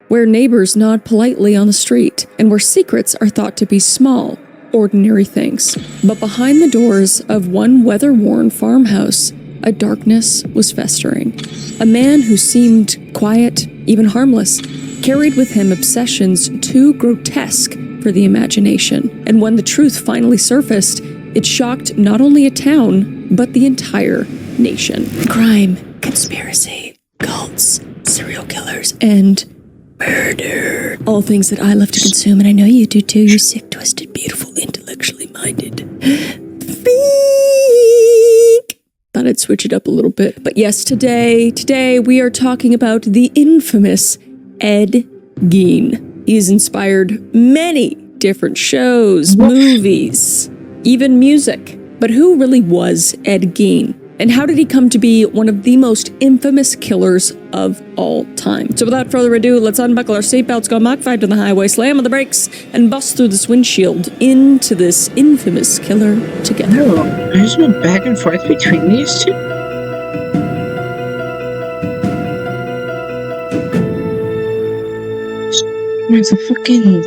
where neighbors nod politely on the street, and where secrets are thought to be small, ordinary things. But behind the doors of one weather-worn farmhouse, a darkness was festering. A man who seemed quiet, even harmless, carried with him obsessions too grotesque for the imagination. And when the truth finally surfaced, it shocked not only a town, but the entire nation. Crime, conspiracy, cults, serial killers, and murder. All things that I love to consume, and I know you do too, you sick, twisted, beautiful, intellectually minded freak. Thought I'd switch it up a little bit. But yes, today we are talking about the infamous Ed Gein. He's inspired many different shows, movies, even music. But who really was Ed Gein? And how did he come to be one of the most infamous killers of all time? So without further ado, let's unbuckle our seatbelts, go Mach 5 to the highway, slam on the brakes, and bust through this windshield into this infamous killer together. Oh, I just went back and forth between these two. It's a fucking...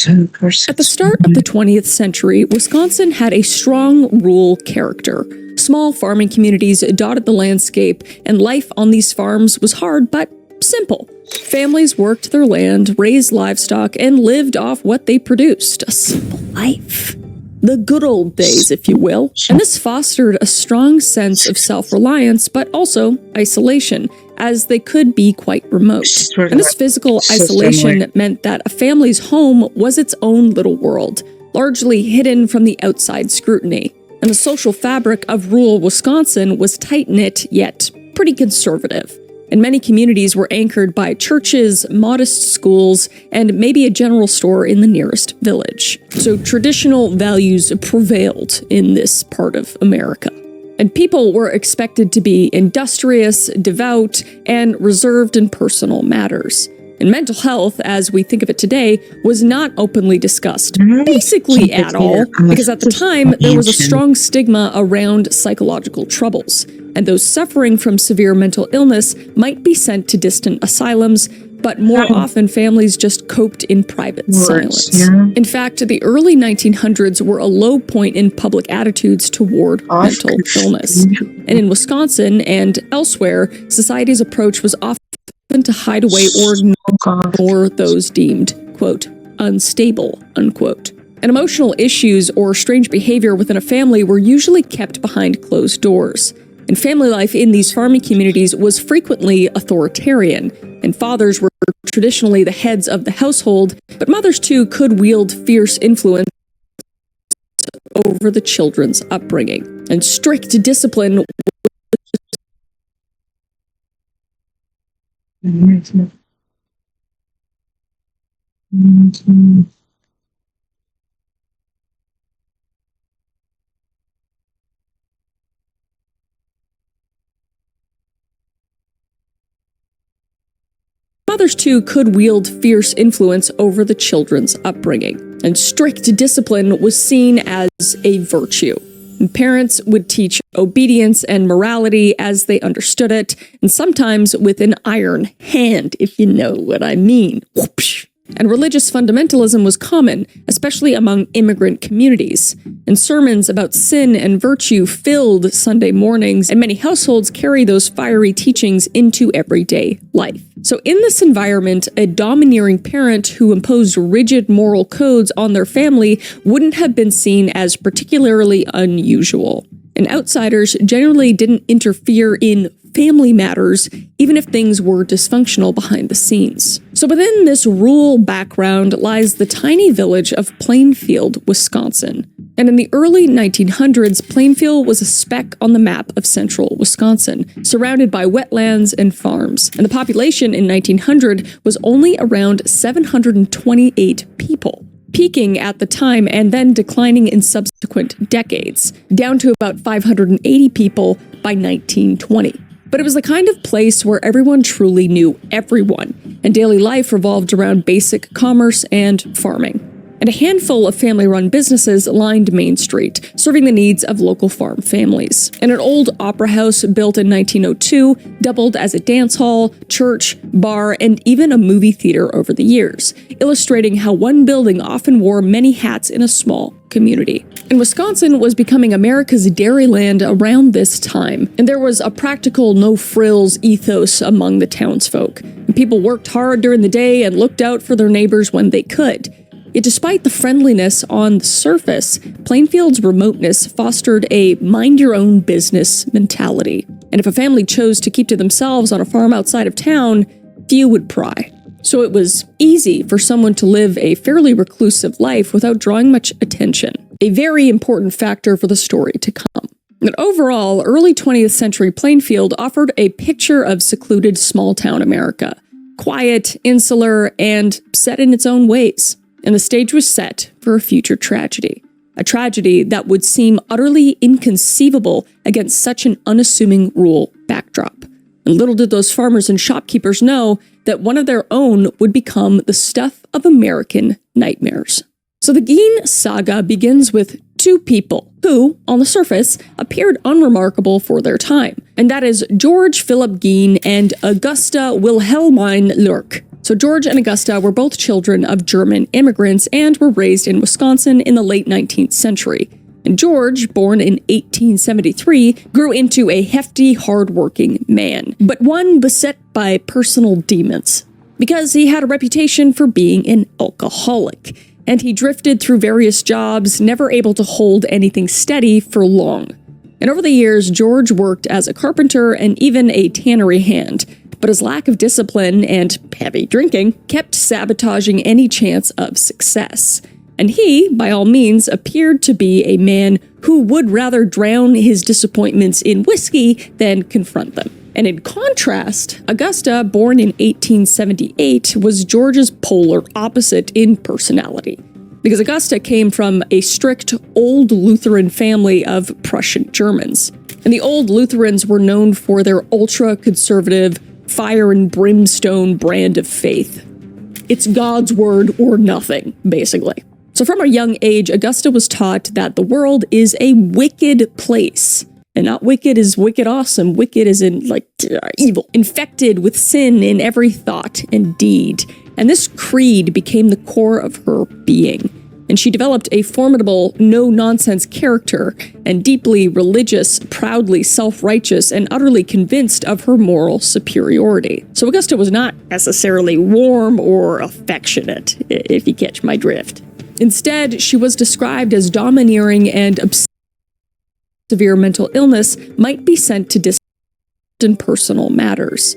At the start of the 20th century, Wisconsin had a strong rural character. Small farming communities dotted the landscape, and life on these farms was hard but simple. Families worked their land, raised livestock, and lived off what they produced. A simple life. The good old days, if you will. And this fostered a strong sense of self-reliance, but also isolation, as they could be quite remote. And this physical isolation meant that a family's home was its own little world, largely hidden from the outside scrutiny. And the social fabric of rural Wisconsin was tight-knit, yet pretty conservative. And many communities were anchored by churches, modest schools, and maybe a general store in the nearest village. So traditional values prevailed in this part of America. And people were expected to be industrious, devout, and reserved in personal matters. And mental health, as we think of it today, was not openly discussed, basically at all, because at the time, there was a strong stigma around psychological troubles. And those suffering from severe mental illness might be sent to distant asylums, but more often families just coped in private silence. In fact, the early 1900s were a low point in public attitudes toward mental illness. And in Wisconsin and elsewhere, society's approach was often to hide away or ignore those deemed, quote, unstable, unquote. And emotional issues or strange behavior within a family were usually kept behind closed doors. And family life in these farming communities was frequently authoritarian, and fathers were traditionally the heads of the household, but mothers too could wield fierce influence over the children's upbringing. And strict discipline Mothers, too, could wield fierce influence over the children's upbringing, and strict discipline was seen as a virtue. And parents would teach obedience and morality as they understood it, and sometimes with an iron hand, if you know what I mean. Whoopsh. And religious fundamentalism was common, especially among immigrant communities. And sermons about sin and virtue filled Sunday mornings, and many households carry those fiery teachings into everyday life. So in this environment, a domineering parent who imposed rigid moral codes on their family wouldn't have been seen as particularly unusual. And outsiders generally didn't interfere in family matters, even if things were dysfunctional behind the scenes. So within this rural background lies the tiny village of Plainfield, Wisconsin. And in the early 1900s, Plainfield was a speck on the map of central Wisconsin, surrounded by wetlands and farms. And the population in 1900 was only around 728 people, peaking at the time and then declining in subsequent decades, down to about 580 people by 1920. But it was the kind of place where everyone truly knew everyone, and daily life revolved around basic commerce and farming. and a handful of family-run businesses lined Main Street, serving the needs of local farm families. And an old opera house built in 1902 doubled as a dance hall, church, bar, and even a movie theater over the years, illustrating how one building often wore many hats in a small community. And Wisconsin was becoming America's dairyland around this time, and there was a practical no-frills ethos among the townsfolk. And people worked hard during the day and looked out for their neighbors when they could. Yet despite the friendliness on the surface, Plainfield's remoteness fostered a mind-your-own-business mentality. And if a family chose to keep to themselves on a farm outside of town, few would pry. So it was easy for someone to live a fairly reclusive life without drawing much attention, a very important factor for the story to come. But overall, early 20th century Plainfield offered a picture of secluded small-town America, quiet, insular, and set in its own ways. And the stage was set for a future tragedy. A tragedy that would seem utterly inconceivable against such an unassuming rural backdrop. And little did those farmers and shopkeepers know that one of their own would become the stuff of American nightmares. So the Gein saga begins with two people who, on the surface, appeared unremarkable for their time. And that is George Philip Gein and Augusta Wilhelmine Lurk. So George and Augusta were both children of German immigrants and were raised in Wisconsin in the late 19th century. And George, born in 1873, grew into a hefty, hard-working man, but one beset by personal demons, because he had a reputation for being an alcoholic, and he drifted through various jobs, never able to hold anything steady for long. And over the years, George worked as a carpenter and even a tannery hand, but his lack of discipline and heavy drinking kept sabotaging any chance of success. And he, by all means, appeared to be a man who would rather drown his disappointments in whiskey than confront them. And in contrast, Augusta, born in 1878, was George's polar opposite in personality. Because Augusta came from a strict old Lutheran family of Prussian Germans. And the old Lutherans were known for their ultra-conservative, fire and brimstone brand of faith. It's God's word or nothing, basically. So from a young age, Augusta was taught that the world is a wicked place. And not wicked as wicked awesome, wicked as in, evil. Infected with sin in every thought and deed. And this creed became the core of her being. And she developed a formidable, no-nonsense character, and deeply religious, proudly self-righteous, and utterly convinced of her moral superiority. So Augusta was not necessarily warm or affectionate, if you catch my drift. Instead, she was described as domineering and obsessive. Severe mental illness might be sent to distance in personal matters,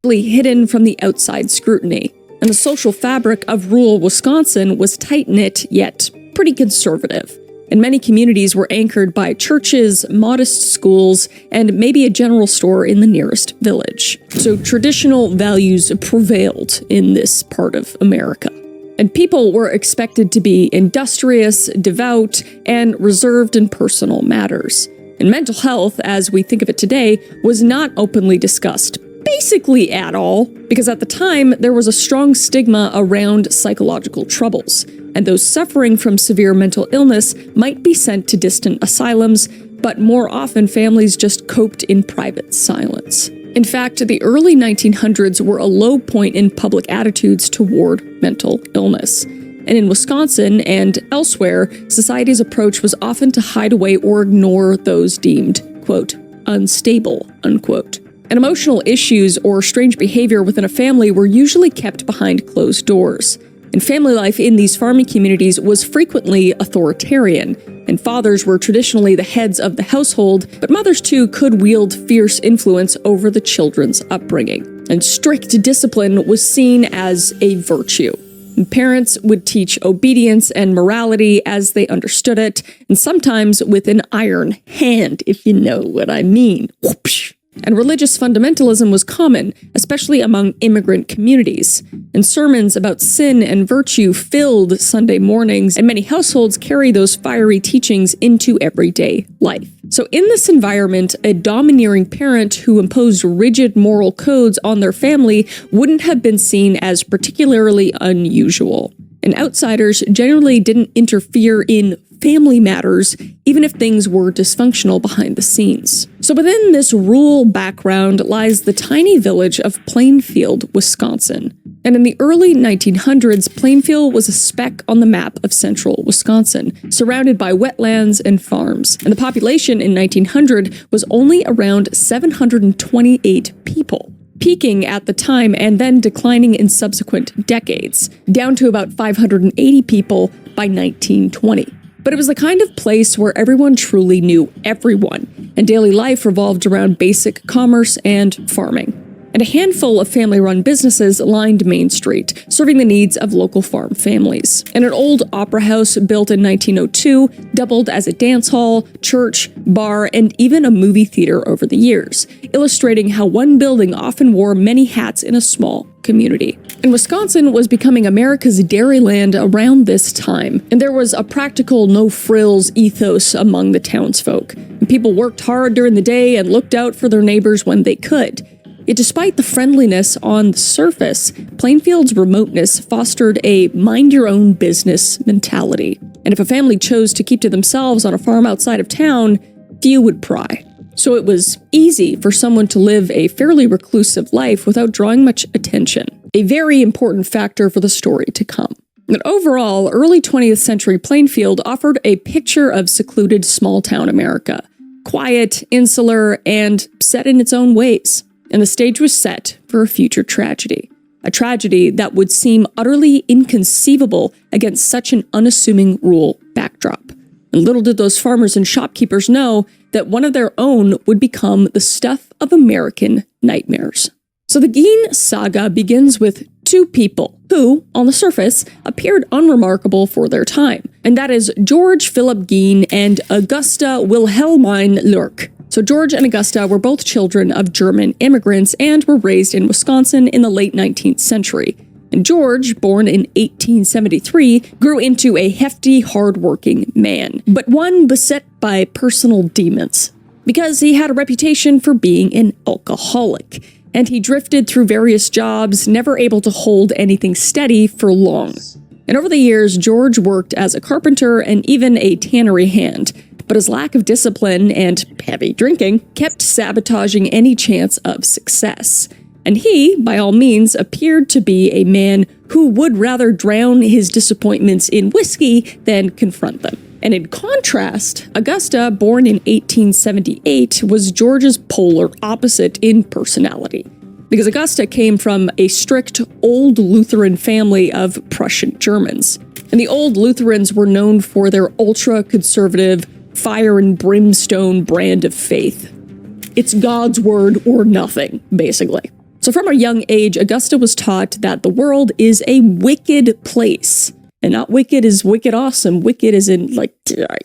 hidden from the outside scrutiny. And the social fabric of rural Wisconsin was tight-knit, yet pretty conservative. And many communities were anchored by churches, modest schools, and maybe a general store in the nearest village. So traditional values prevailed in this part of America. And people were expected to be industrious, devout, and reserved in personal matters. And mental health, as we think of it today, was not openly discussed, basically at all, because at the time there was a strong stigma around psychological troubles, and those suffering from severe mental illness might be sent to distant asylums, but more often families just coped in private silence. In fact, the early 1900s were a low point in public attitudes toward mental illness. And in Wisconsin and elsewhere, society's approach was often to hide away or ignore those deemed, quote, unstable, unquote. And emotional issues or strange behavior within a family were usually kept behind closed doors. And family life in these farming communities was frequently authoritarian, and fathers were traditionally the heads of the household, but mothers too could wield fierce influence over the children's upbringing. And strict discipline was seen as a virtue. And parents would teach obedience and morality as they understood it, and sometimes with an iron hand, if you know what I mean. Whoopsh. And religious fundamentalism was common, especially among immigrant communities. And sermons about sin and virtue filled Sunday mornings, and many households carry those fiery teachings into everyday life. So in this environment, a domineering parent who imposed rigid moral codes on their family wouldn't have been seen as particularly unusual. and outsiders generally didn't interfere in family matters, even if things were dysfunctional behind the scenes. So within this rural background lies the tiny village of Plainfield, Wisconsin. And in the early 1900s, Plainfield was a speck on the map of central Wisconsin, surrounded by wetlands and farms. And the population in 1900 was only around 728 people, peaking at the time and then declining in subsequent decades, down to about 580 people by 1920. But it was the kind of place where everyone truly knew everyone, and daily life revolved around basic commerce and farming. And a handful of family-run businesses lined Main Street, serving the needs of local farm families. And an old opera house built in 1902 doubled as a dance hall, church, bar, and even a movie theater over the years, illustrating how one building often wore many hats in a small community. And Wisconsin was becoming America's dairyland around this time, and there was a practical no-frills ethos among the townsfolk. And people worked hard during the day and looked out for their neighbors when they could. Yet despite the friendliness on the surface, Plainfield's remoteness fostered a mind-your-own-business mentality. And if a family chose to keep to themselves on a farm outside of town, few would pry. So it was easy for someone to live a fairly reclusive life without drawing much attention, a very important factor for the story to come. But overall, early 20th century Plainfield offered a picture of secluded small-town America, quiet, insular, and set in its own ways. And the stage was set for a future tragedy. A tragedy that would seem utterly inconceivable against such an unassuming rural backdrop. And little did those farmers and shopkeepers know that one of their own would become the stuff of American nightmares. So the Gein saga begins with two people who, on the surface, appeared unremarkable for their time. And that is George Philip Gein and Augusta Wilhelmine Lurk. So George and Augusta were both children of German immigrants and were raised in Wisconsin in the late 19th century. And George, born in 1873, grew into a hefty, hard-working man, but one beset by personal demons, because he had a reputation for being an alcoholic, and he drifted through various jobs, never able to hold anything steady for long. And over the years, George worked as a carpenter and even a tannery hand, but his lack of discipline and heavy drinking kept sabotaging any chance of success. And he, by all means, appeared to be a man who would rather drown his disappointments in whiskey than confront them. And in contrast, Augusta, born in 1878, was George's polar opposite in personality. Because Augusta came from a strict old Lutheran family of Prussian Germans. And the old Lutherans were known for their ultra-conservative, fire and brimstone brand of faith. It's God's word or nothing, basically. So from a young age, Augusta was taught that the world is a wicked place. And not wicked as wicked awesome, wicked as in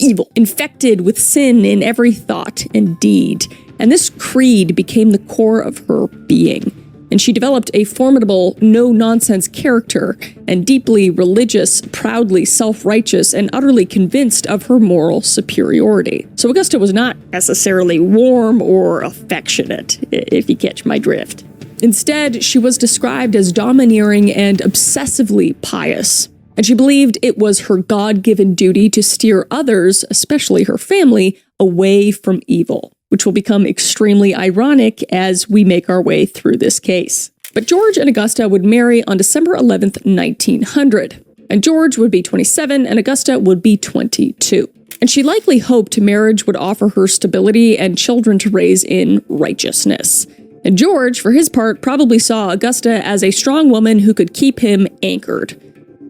evil, infected with sin in every thought and deed. And this creed became the core of her being. And she developed a formidable, no-nonsense character, and deeply religious, proudly self-righteous, and utterly convinced of her moral superiority. So Augusta was not necessarily warm or affectionate, if you catch my drift. Instead, she was described as domineering and obsessively pious. And she believed it was her God-given duty to steer others, especially her family, away from evil, which will become extremely ironic as we make our way through this case. But George and Augusta would marry on December 11th, 1900. And George would be 27 and Augusta would be 22. And she likely hoped marriage would offer her stability and children to raise in righteousness. And George, for his part, probably saw Augusta as a strong woman who could keep him anchored.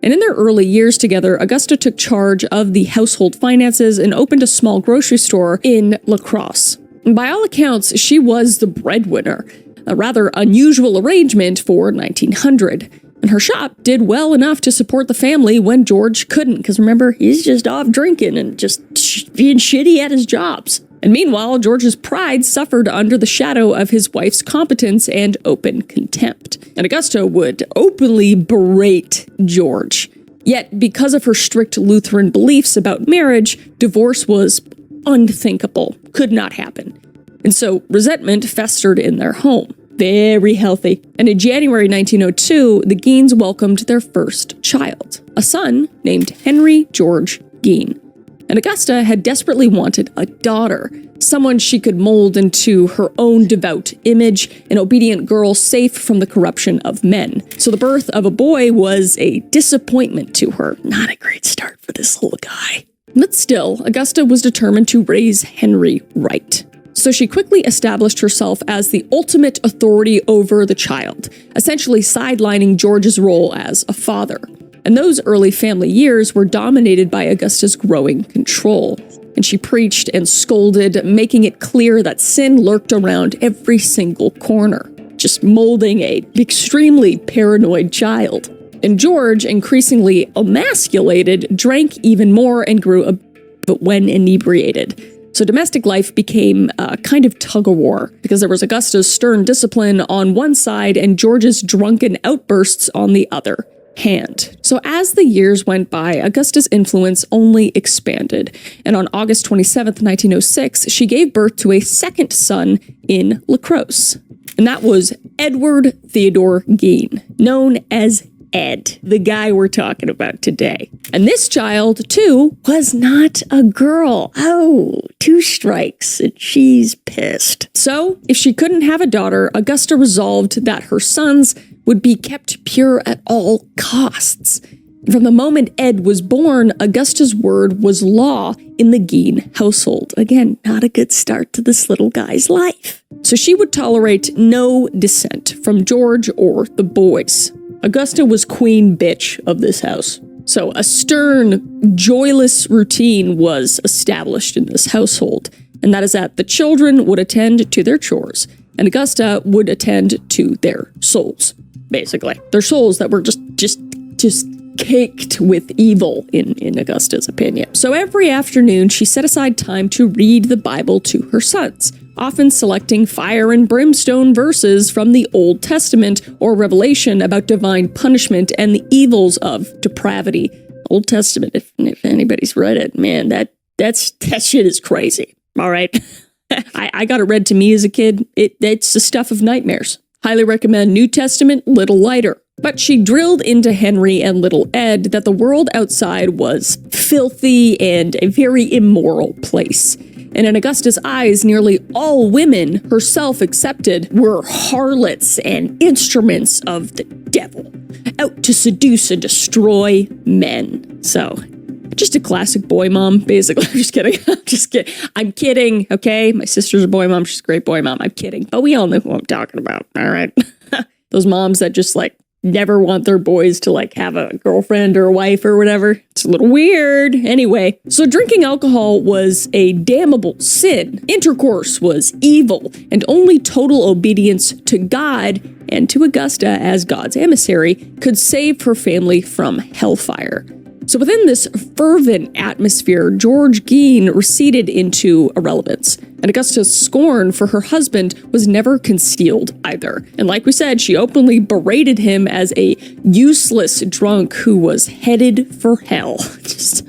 And in their early years together, Augusta took charge of the household finances and opened a small grocery store in La Crosse. By all accounts, she was the breadwinner, a rather unusual arrangement for 1900. And her shop did well enough to support the family when George couldn't, because remember, he's just off drinking and just being shitty at his jobs. And meanwhile, George's pride suffered under the shadow of his wife's competence and open contempt. And Augusta would openly berate George. Yet, because of her strict Lutheran beliefs about marriage, divorce was unthinkable, could not happen. And so resentment festered in their home. very healthy. And in January 1902, the Geens welcomed their first child, a son named Henry George Geen. And Augusta had desperately wanted a daughter, someone she could mold into her own devout image, an obedient girl safe from the corruption of men. So the birth of a boy was a disappointment to her. Not a great start for this little guy. But still, Augusta was determined to raise Henry right. So she quickly established herself as the ultimate authority over the child, essentially sidelining George's role as a father. And those early family years were dominated by Augusta's growing control. And she preached and scolded, making it clear that sin lurked around every single corner, just molding an extremely paranoid child. And George, increasingly emasculated, drank even more and grew but when inebriated. So domestic life became a kind of tug-of-war, because there was Augusta's stern discipline on one side and George's drunken outbursts on the other hand. So as the years went by, Augusta's influence only expanded, and on August 27th, 1906, she gave birth to a second son in La Crosse, and that was Edward Theodore Geen, known as Ed, the guy we're talking about today. And this child, too, was not a girl. Oh, 2 strikes, and she's pissed. So, if she couldn't have a daughter, Augusta resolved that her sons would be kept pure at all costs. From the moment Ed was born, Augusta's word was law in the Geen household. Again, not a good start to this little guy's life. So she would tolerate no dissent from George or the boys. Augusta was queen bitch of this house. So a stern, joyless routine was established in this household, and that is that the children would attend to their chores, and Augusta would attend to their souls, basically. Their souls that were just caked with evil, in Augusta's opinion. So every afternoon, she set aside time to read the Bible to her sons, often selecting fire and brimstone verses from the Old Testament or Revelation about divine punishment and the evils of depravity. Old Testament, if anybody's read it, man, that shit is crazy. All right. I got it read to me as a kid. It's the stuff of nightmares. Highly recommend New Testament, little lighter. But she drilled into Henry and little Ed that the world outside was filthy and a very immoral place. And in Augusta's eyes, nearly all women, herself excepted, were harlots and instruments of the devil, out to seduce and destroy men. So, just a classic boy mom, basically. I'm just kidding. I'm kidding, okay? My sister's a boy mom. She's a great boy mom. I'm kidding. But we all know who I'm talking about, all right? Those moms that just, never want their boys to, have a girlfriend or a wife or whatever. It's a little weird. Anyway, so drinking alcohol was a damnable sin. Intercourse was evil, and only total obedience to God and to Augusta as God's emissary could save her family from hellfire. So within this fervent atmosphere, George Geen receded into irrelevance, and Augusta's scorn for her husband was never concealed either. And like we said, she openly berated him as a useless drunk who was headed for hell. Just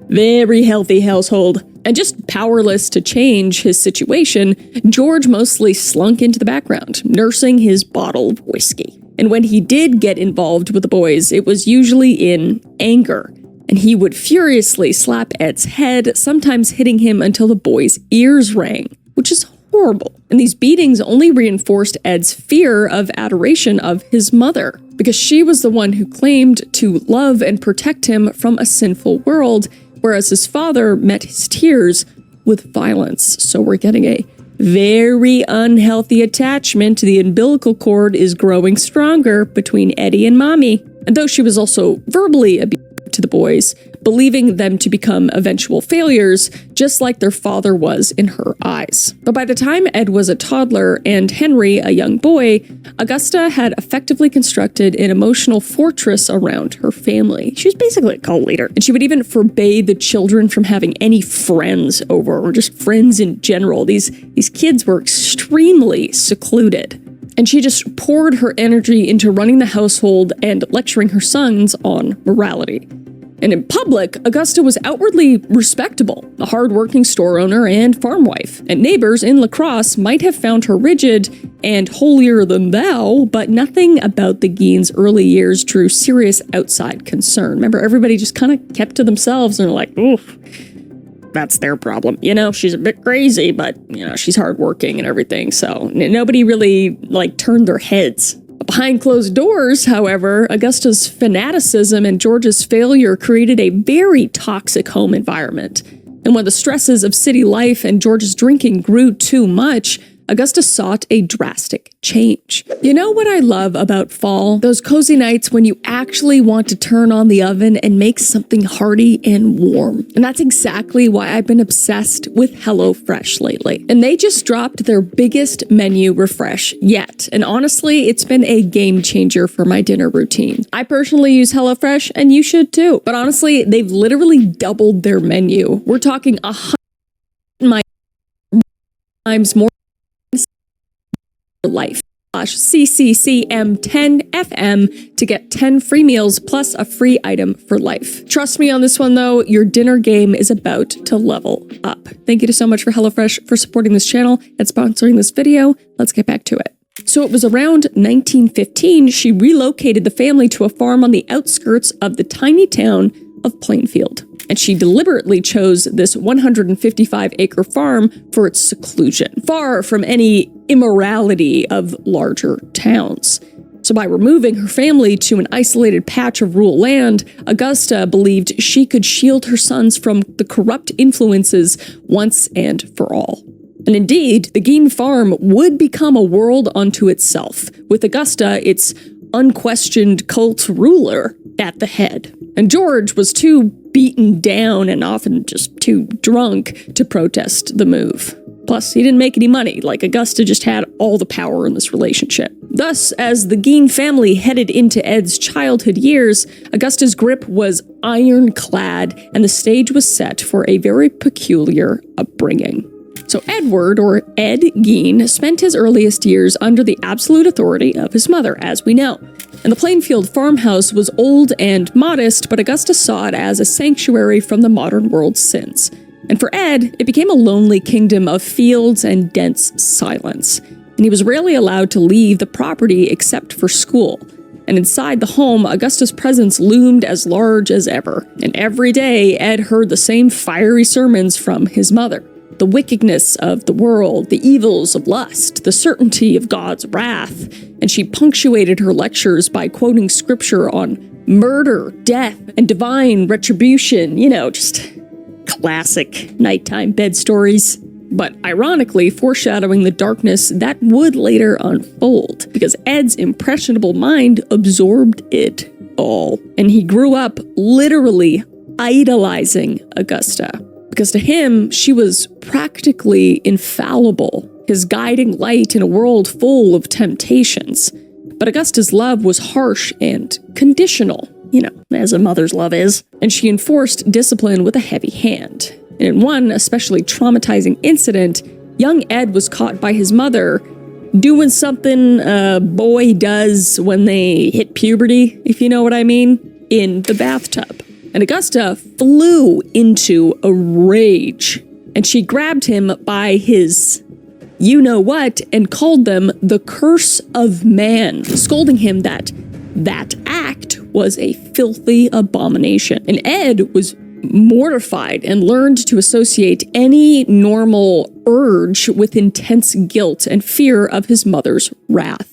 very healthy household. And just powerless to change his situation, George mostly slunk into the background, nursing his bottle of whiskey. And when he did get involved with the boys, it was usually in anger. And he would furiously slap Ed's head, sometimes hitting him until the boy's ears rang, which is horrible. And these beatings only reinforced Ed's fear of adoration of his mother, because she was the one who claimed to love and protect him from a sinful world, whereas his father met his tears with violence. So we're getting a very unhealthy attachment. The umbilical cord is growing stronger between Eddie and Mommy. And though she was also verbally abusive to the boys, believing them to become eventual failures, just like their father was in her eyes. But by the time Ed was a toddler and Henry a young boy, Augusta had effectively constructed an emotional fortress around her family. She was basically a cult leader, and she would even forbade the children from having any friends over, or just friends in general. These kids were extremely secluded. And she just poured her energy into running the household and lecturing her sons on morality. And in public, Augusta was outwardly respectable, a hard-working store owner and farm wife. And neighbors in La Crosse might have found her rigid and holier-than-thou, but nothing about the Guines' early years drew serious outside concern. Remember, everybody just kind of kept to themselves and were like, oof, that's their problem. You know, she's a bit crazy, but, you know, she's hardworking and everything. So nobody really, turned their heads. Behind closed doors, however, Augusta's fanaticism and George's failure created a very toxic home environment. And when the stresses of city life and George's drinking grew too much, Augusta sought a drastic change. You know what I love about fall? Those cozy nights when you actually want to turn on the oven and make something hearty and warm. And that's exactly why I've been obsessed with HelloFresh lately. And they just dropped their biggest menu refresh yet. And honestly, it's been a game changer for my dinner routine. I personally use HelloFresh, and you should too. But honestly, they've literally doubled their menu. We're talking 100 times more life. CCCM10FM to get 10 free meals plus a free item for life. Trust me on this one though, your dinner game is about to level up. Thank you so much for HelloFresh for supporting this channel and sponsoring this video. Let's get back to it. So it was around 1915 she relocated the family to a farm on the outskirts of the tiny town of Plainfield. And she deliberately chose this 155-acre farm for its seclusion, far from any immorality of larger towns. So by removing her family to an isolated patch of rural land, Augusta believed she could shield her sons from the corrupt influences once and for all. And indeed, the Guines farm would become a world unto itself, with Augusta, its unquestioned cult ruler, at the head. And George was too beaten down and often just too drunk to protest the move. Plus, he didn't make any money, Augusta just had all the power in this relationship. Thus, as the Guines family headed into Ed's childhood years, Augusta's grip was ironclad, and the stage was set for a very peculiar upbringing. So Edward, or Ed Guines, spent his earliest years under the absolute authority of his mother, as we know. And the Plainfield farmhouse was old and modest, but Augusta saw it as a sanctuary from the modern world's sins. And for Ed, it became a lonely kingdom of fields and dense silence. And he was rarely allowed to leave the property except for school. And inside the home, Augusta's presence loomed as large as ever. And every day, Ed heard the same fiery sermons from his mother. The wickedness of the world, the evils of lust, the certainty of God's wrath, and she punctuated her lectures by quoting scripture on murder, death, and divine retribution, just classic nighttime bed stories. But ironically, foreshadowing the darkness that would later unfold, because Ed's impressionable mind absorbed it all. And he grew up literally idolizing Augusta. Because to him, she was practically infallible, his guiding light in a world full of temptations. But Augusta's love was harsh and conditional, as a mother's love is, and she enforced discipline with a heavy hand. And in one especially traumatizing incident, young Ed was caught by his mother doing something a boy does when they hit puberty, if you know what I mean, in the bathtub. And Augusta flew into a rage, and she grabbed him by his you-know-what and called them the curse of man, scolding him that act was a filthy abomination. And Ed was mortified and learned to associate any normal urge with intense guilt and fear of his mother's wrath.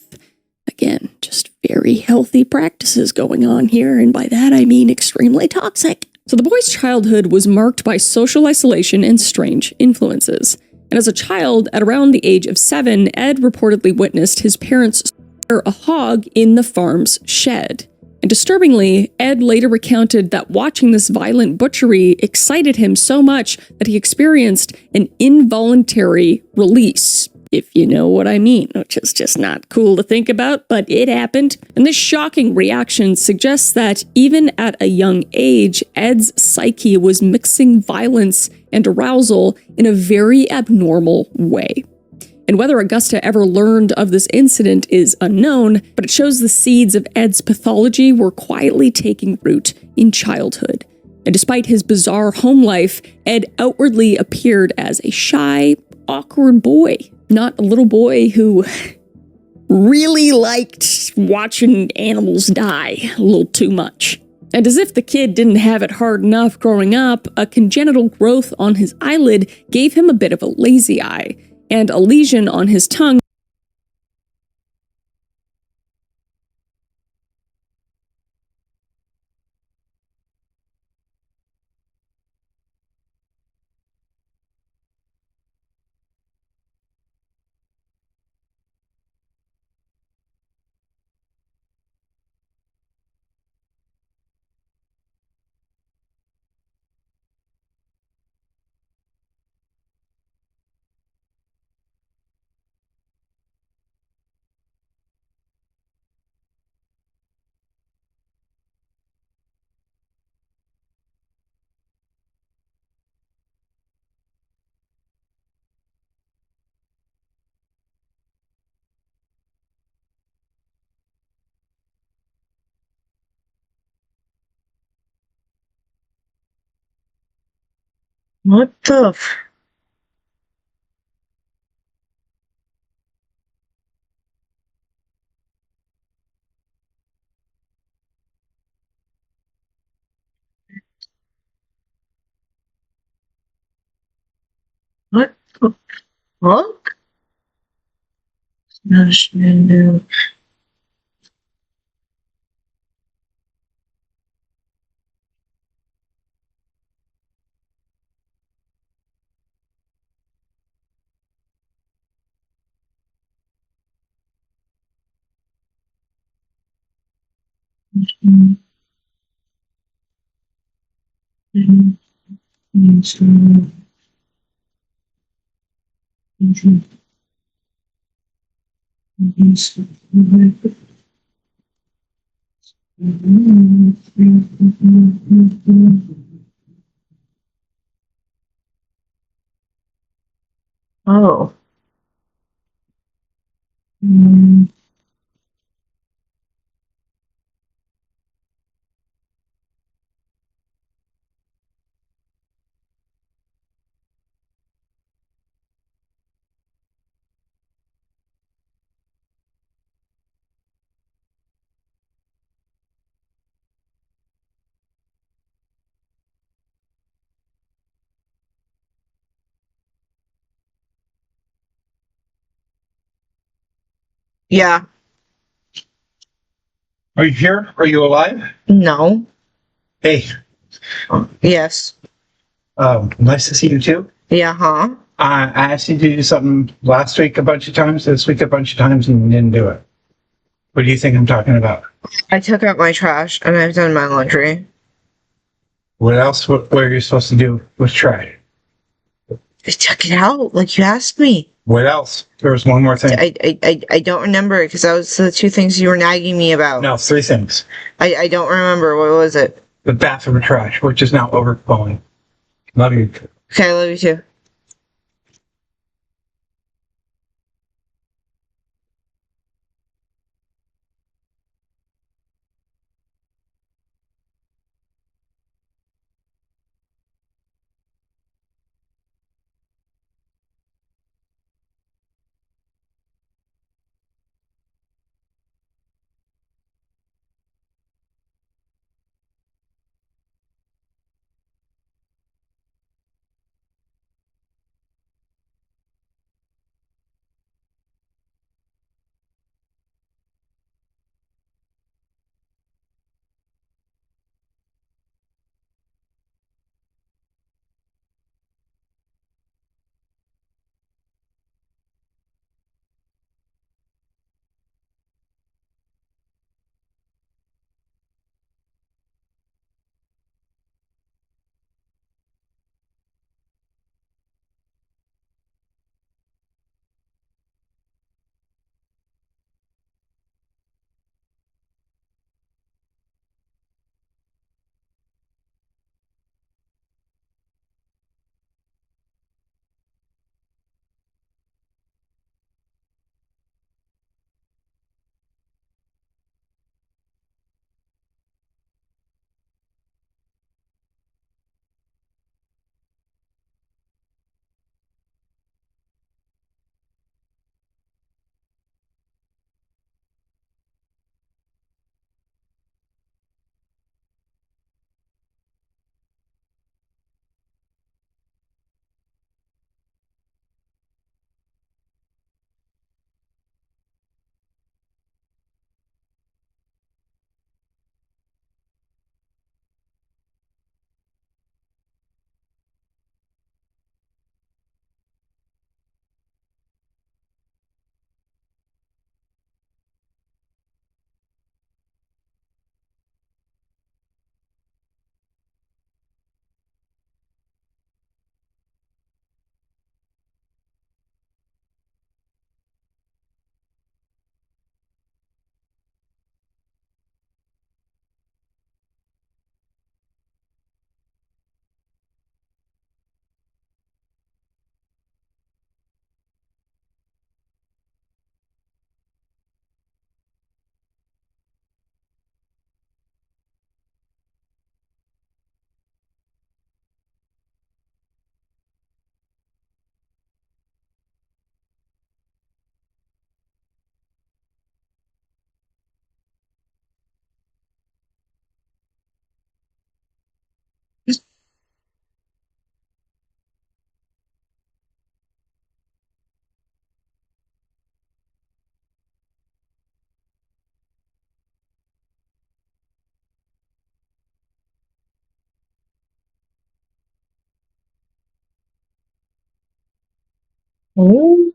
Again, just very healthy practices going on here, and by that I mean extremely toxic. So the boy's childhood was marked by social isolation and strange influences. And as a child, at around the age of 7, Ed reportedly witnessed his parents slaughter a hog in the farm's shed. And disturbingly, Ed later recounted that watching this violent butchery excited him so much that he experienced an involuntary release, if you know what I mean, which is just not cool to think about, but it happened. And this shocking reaction suggests that even at a young age, Ed's psyche was mixing violence and arousal in a very abnormal way. And whether Augusta ever learned of this incident is unknown, but it shows the seeds of Ed's pathology were quietly taking root in childhood. And despite his bizarre home life, Ed outwardly appeared as a shy, awkward boy, not a little boy who really liked watching animals die a little too much. And as if the kid didn't have it hard enough growing up, a congenital growth on his eyelid gave him a bit of a lazy eye, and a lesion on his tongue. What the f- What the fuck? Smash into. Oh. Mm. Yeah. Are you here? Are you alive? No. Hey, Yes. nice to see you too. Yeah, huh? I asked you to do something last week a bunch of times, this week a bunch of times, and you didn't do it. What do you think I'm talking about? I took out my trash and I've done my laundry. What else? What are you supposed to do with trash? I took it out like you asked me. What else? There was one more thing. I don't remember because that was the two things you were nagging me about. No, three things. I don't remember. What was it? The bathroom trash, which is now overflowing. Love you. Okay, I love you too. Oh.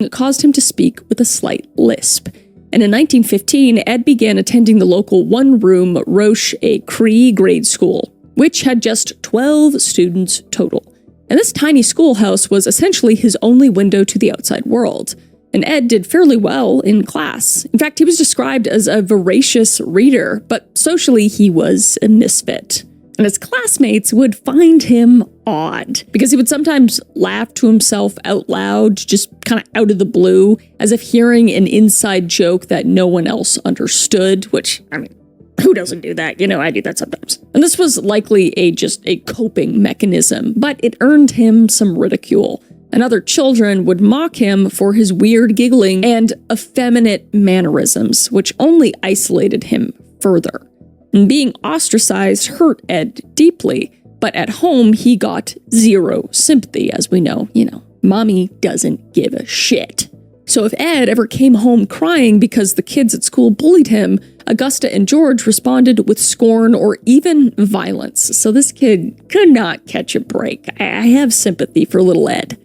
It caused him to speak with a slight lisp. And in 1915, Ed began attending the local one-room Roche A. Cree grade school, which had just 12 students total. And this tiny schoolhouse was essentially his only window to the outside world. And Ed did fairly well in class. In fact, he was described as a voracious reader, but socially he was a misfit. And his classmates would find him odd, because he would sometimes laugh to himself out loud, just kind of out of the blue, as if hearing an inside joke that no one else understood, which, I mean, who doesn't do that? You know, I do that sometimes. And this was likely just a coping mechanism, but it earned him some ridicule. And other children would mock him for his weird giggling and effeminate mannerisms, which only isolated him further. And being ostracized hurt Ed deeply, but at home he got zero sympathy, as we know. You know, mommy doesn't give a shit. So if Ed ever came home crying because the kids at school bullied him, Augusta and George responded with scorn or even violence. So this kid could not catch a break. I have sympathy for little Ed.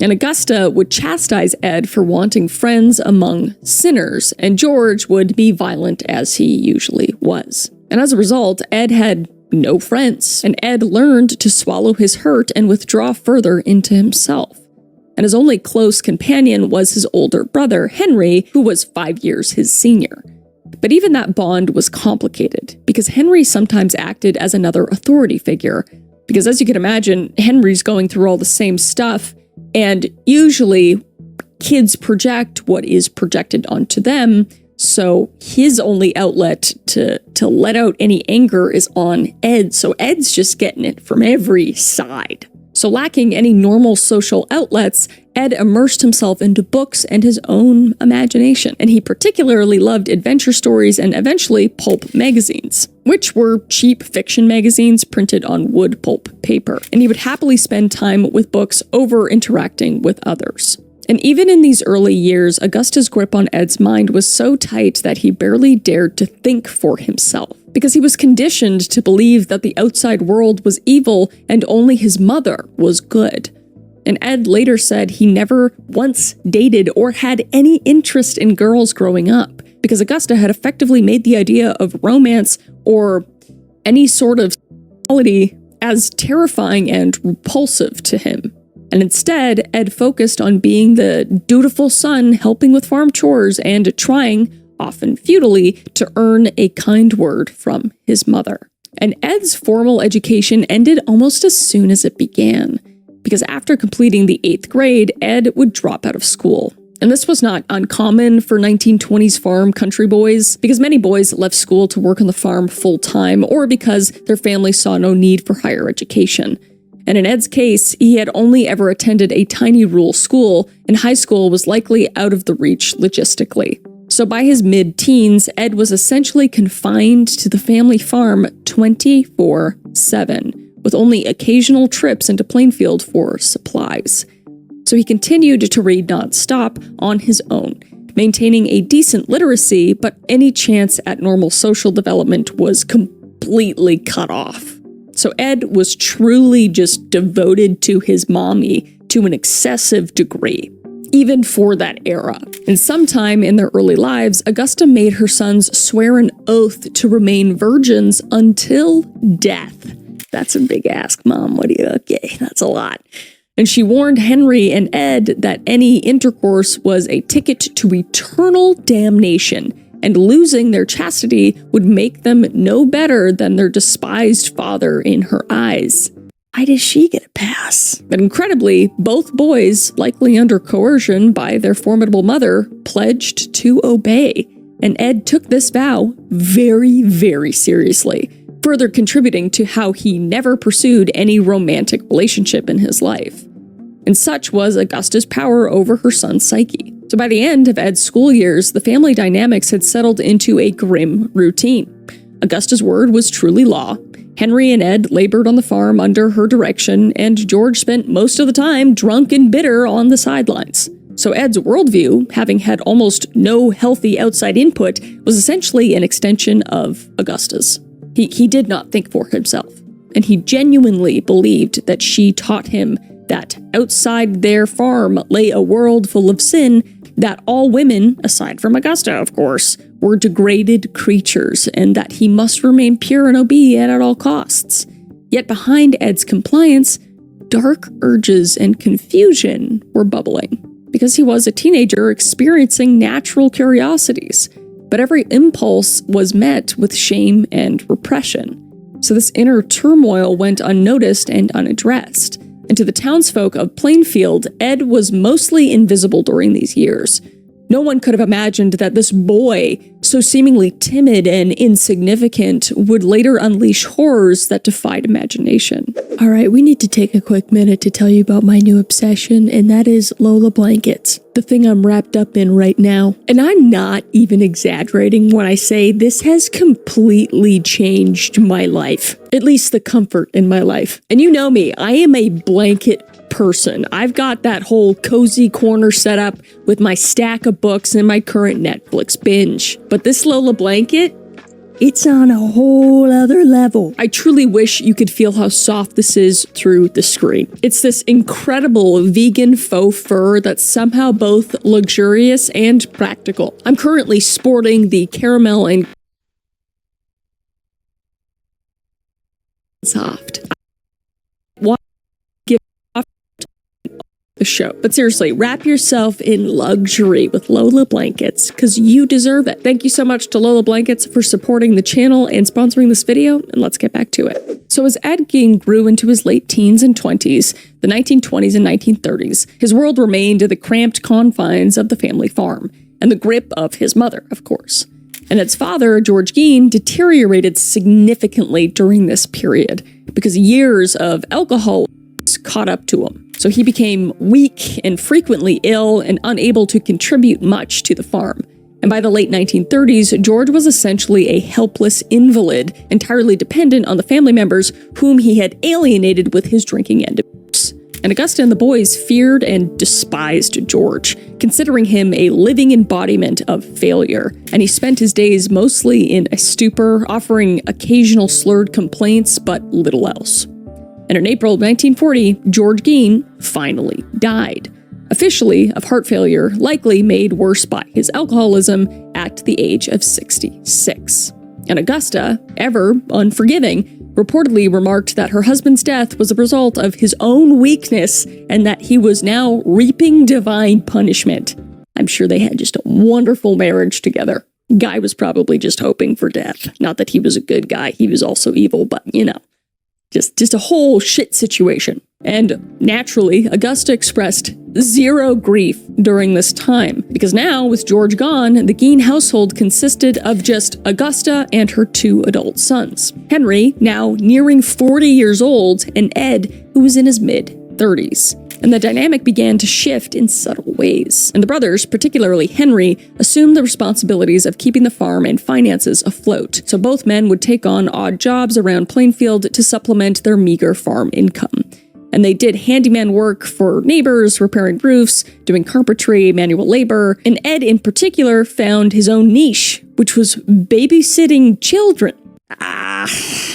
And Augusta would chastise Ed for wanting friends among sinners, and George would be violent as he usually was. And as a result, Ed had no friends, and Ed learned to swallow his hurt and withdraw further into himself. And his only close companion was his older brother, Henry, who was 5 years his senior. But even that bond was complicated, because Henry sometimes acted as another authority figure. Because as you can imagine, Henry's going through all the same stuff, and usually kids project what is projected onto them, so his only outlet to let out any anger is on Ed, so Ed's just getting it from every side. So lacking any normal social outlets, Ed immersed himself into books and his own imagination, and he particularly loved adventure stories and eventually pulp magazines, which were cheap fiction magazines printed on wood pulp paper, and he would happily spend time with books over interacting with others. And even in these early years, Augusta's grip on Ed's mind was so tight that he barely dared to think for himself, because he was conditioned to believe that the outside world was evil and only his mother was good. And Ed later said he never once dated or had any interest in girls growing up, because Augusta had effectively made the idea of romance or any sort of sexuality as terrifying and repulsive to him. And instead, Ed focused on being the dutiful son, helping with farm chores, and trying, often futilely, to earn a kind word from his mother. And Ed's formal education ended almost as soon as it began, because after completing the 8th grade, Ed would drop out of school. And this was not uncommon for 1920s farm country boys, because many boys left school to work on the farm full-time, or because their family saw no need for higher education. And in Ed's case, he had only ever attended a tiny rural school, and high school was likely out of the reach logistically. So by his mid-teens, Ed was essentially confined to the family farm 24/7, with only occasional trips into Plainfield for supplies. So he continued to read nonstop on his own, maintaining a decent literacy, but any chance at normal social development was completely cut off. So Ed was truly just devoted to his mommy to an excessive degree, even for that era. And sometime in their early lives, Augusta made her sons swear an oath to remain virgins until death. That's a big ask, Mom. Okay, that's a lot. And she warned Henry and Ed that any intercourse was a ticket to eternal damnation, and losing their chastity would make them no better than their despised father in her eyes. Why does she get a pass? But incredibly, both boys, likely under coercion by their formidable mother, pledged to obey. And Ed took this vow very, very seriously, further contributing to how he never pursued any romantic relationship in his life. And such was Augusta's power over her son's psyche. So by the end of Ed's school years, the family dynamics had settled into a grim routine. Augusta's word was truly law. Henry and Ed labored on the farm under her direction, and George spent most of the time drunk and bitter on the sidelines. So Ed's worldview, having had almost no healthy outside input, was essentially an extension of Augusta's. He did not think for himself, and he genuinely believed that she taught him that outside their farm lay a world full of sin, that all women, aside from Augusta, of course, were degraded creatures, and that he must remain pure and obedient at all costs. Yet behind Ed's compliance, dark urges and confusion were bubbling, because he was a teenager experiencing natural curiosities. But every impulse was met with shame and repression. So this inner turmoil went unnoticed and unaddressed. And to the townsfolk of Plainfield, Ed was mostly invisible during these years. No one could have imagined that this boy, so seemingly timid and insignificant, would later unleash horrors that defied imagination. All right, we need to take a quick minute to tell you about my new obsession, and that is Lola blankets, the thing I'm wrapped up in right now. And I'm not even exaggerating when I say this has completely changed my life, at least the comfort in my life. And you know me, I am a blanket person. I've got that whole cozy corner set up with my stack of books and my current Netflix binge. But this Lola blanket, it's on a whole other level. I truly wish you could feel how soft this is through the screen. It's this incredible vegan faux fur that's somehow both luxurious and practical. I'm currently sporting the caramel and soft. The show. But seriously, wrap yourself in luxury with Lola Blankets, because you deserve it. Thank you so much to Lola Blankets for supporting the channel and sponsoring this video, and let's get back to it. So as Ed Gein grew into his late teens and 20s, the 1920s and 1930s, his world remained in the cramped confines of the family farm, and the grip of his mother, of course. And Ed's father, George Gein, deteriorated significantly during this period, because years of alcohol caught up to him. So he became weak and frequently ill and unable to contribute much to the farm. And by the late 1930s, George was essentially a helpless invalid, entirely dependent on the family members whom he had alienated with his drinking and abuse. And Augusta and the boys feared and despised George, considering him a living embodiment of failure. And he spent his days mostly in a stupor, offering occasional slurred complaints, but little else. And in April of 1940, George Gein finally died, officially of heart failure, likely made worse by his alcoholism at the age of 66. And Augusta, ever unforgiving, reportedly remarked that her husband's death was a result of his own weakness and that he was now reaping divine punishment. I'm sure they had just a wonderful marriage together. Guy was probably just hoping for death. Not that he was a good guy, he was also evil, but you know. Just a whole shit situation. And naturally, Augusta expressed zero grief during this time, because now, with George gone, the Gein household consisted of just Augusta and her 2 adult sons. Henry, now nearing 40 years old, and Ed, who was in his mid-30s. And the dynamic began to shift in subtle ways. And the brothers, particularly Henry, assumed the responsibilities of keeping the farm and finances afloat. So both men would take on odd jobs around Plainfield to supplement their meager farm income. And they did handyman work for neighbors, repairing roofs, doing carpentry, manual labor. And Ed in particular found his own niche, which was babysitting children. I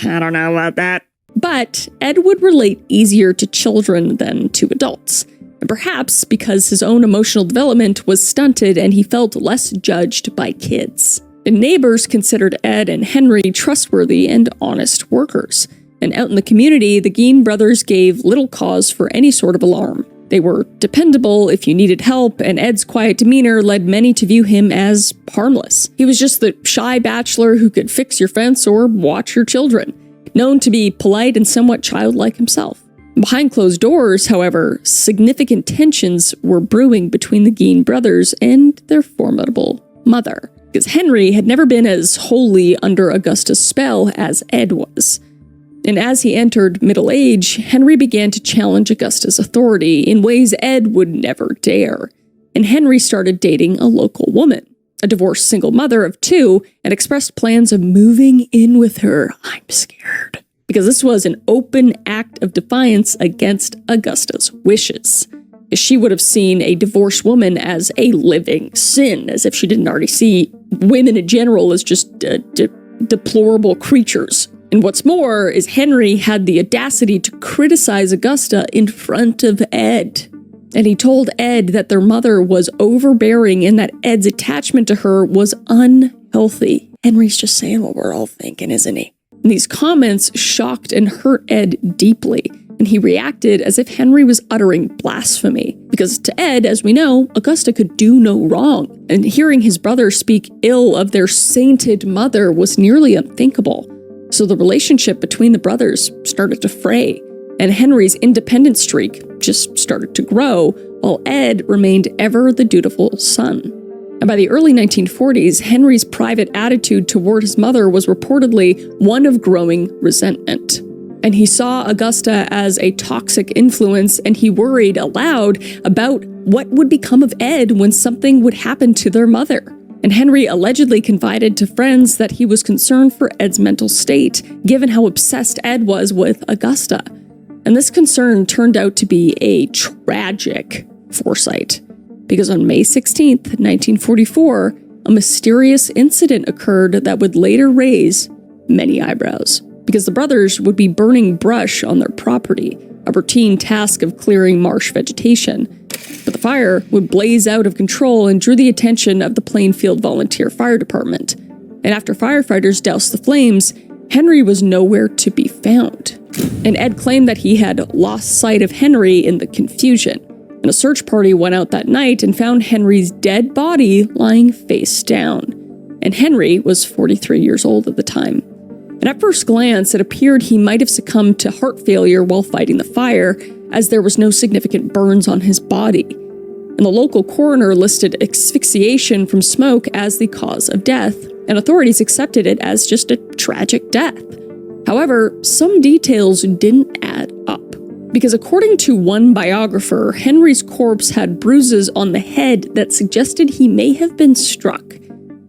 don't know about that. But Ed would relate easier to children than to adults, and perhaps because his own emotional development was stunted and he felt less judged by kids. And neighbors considered Ed and Henry trustworthy and honest workers, and out in the community, the Gein brothers gave little cause for any sort of alarm. They were dependable if you needed help, and Ed's quiet demeanor led many to view him as harmless. He was just the shy bachelor who could fix your fence or watch your children, known to be polite and somewhat childlike himself. Behind closed doors, however, significant tensions were brewing between the Gein brothers and their formidable mother, because Henry had never been as wholly under Augusta's spell as Ed was. And as he entered middle age, Henry began to challenge Augusta's authority in ways Ed would never dare. and Henry started dating a local woman, a divorced single mother of 2, and expressed plans of moving in with her. I'm scared. Because this was an open act of defiance against Augusta's wishes. She would have seen a divorced woman as a living sin, as if she didn't already see women in general as just deplorable creatures. And what's more is Henry had the audacity to criticize Augusta in front of Ed. And he told Ed that their mother was overbearing and that Ed's attachment to her was unhealthy. Henry's just saying what we're all thinking, isn't he? And these comments shocked and hurt Ed deeply, and he reacted as if Henry was uttering blasphemy. Because to Ed, as we know, Augusta could do no wrong, and hearing his brother speak ill of their sainted mother was nearly unthinkable. So the relationship between the brothers started to fray, and Henry's independent streak just started to grow, while Ed remained ever the dutiful son. And by the early 1940s, Henry's private attitude toward his mother was reportedly one of growing resentment. And he saw Augusta as a toxic influence, and he worried aloud about what would become of Ed when something would happen to their mother. And Henry allegedly confided to friends that he was concerned for Ed's mental state, given how obsessed Ed was with Augusta. And this concern turned out to be a tragic foresight, because on May 16th, 1944, a mysterious incident occurred that would later raise many eyebrows, because the brothers would be burning brush on their property, a routine task of clearing marsh vegetation. But the fire would blaze out of control and drew the attention of the Plainfield Volunteer Fire Department. And after firefighters doused the flames, Henry was nowhere to be found. And Ed claimed that he had lost sight of Henry in the confusion. And a search party went out that night and found Henry's dead body lying face down. And Henry was 43 years old at the time. And at first glance, it appeared he might have succumbed to heart failure while fighting the fire, as there was no significant burns on his body. And the local coroner listed asphyxiation from smoke as the cause of death, and authorities accepted it as just a tragic death. However, some details didn't add up. Because according to one biographer, Henry's corpse had bruises on the head that suggested he may have been struck.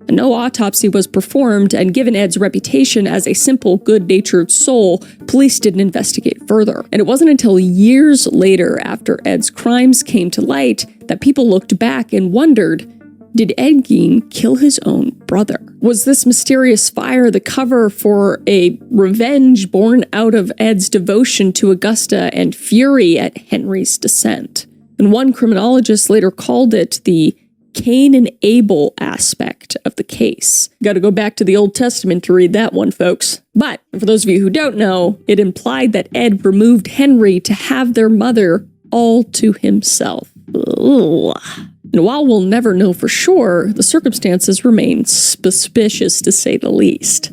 And no autopsy was performed, and given Ed's reputation as a simple, good-natured soul, police didn't investigate further. And it wasn't until years later, after Ed's crimes came to light, that people looked back and wondered, did Ed Gein kill his own brother? Was this mysterious fire the cover for a revenge born out of Ed's devotion to Augusta and fury at Henry's descent? And one criminologist later called it the Cain and Abel aspect of the case. Gotta go back to the Old Testament to read that one, folks. But for those of you who don't know, it implied that Ed removed Henry to have their mother all to himself. Ugh. And while we'll never know for sure, the circumstances remain suspicious to say the least.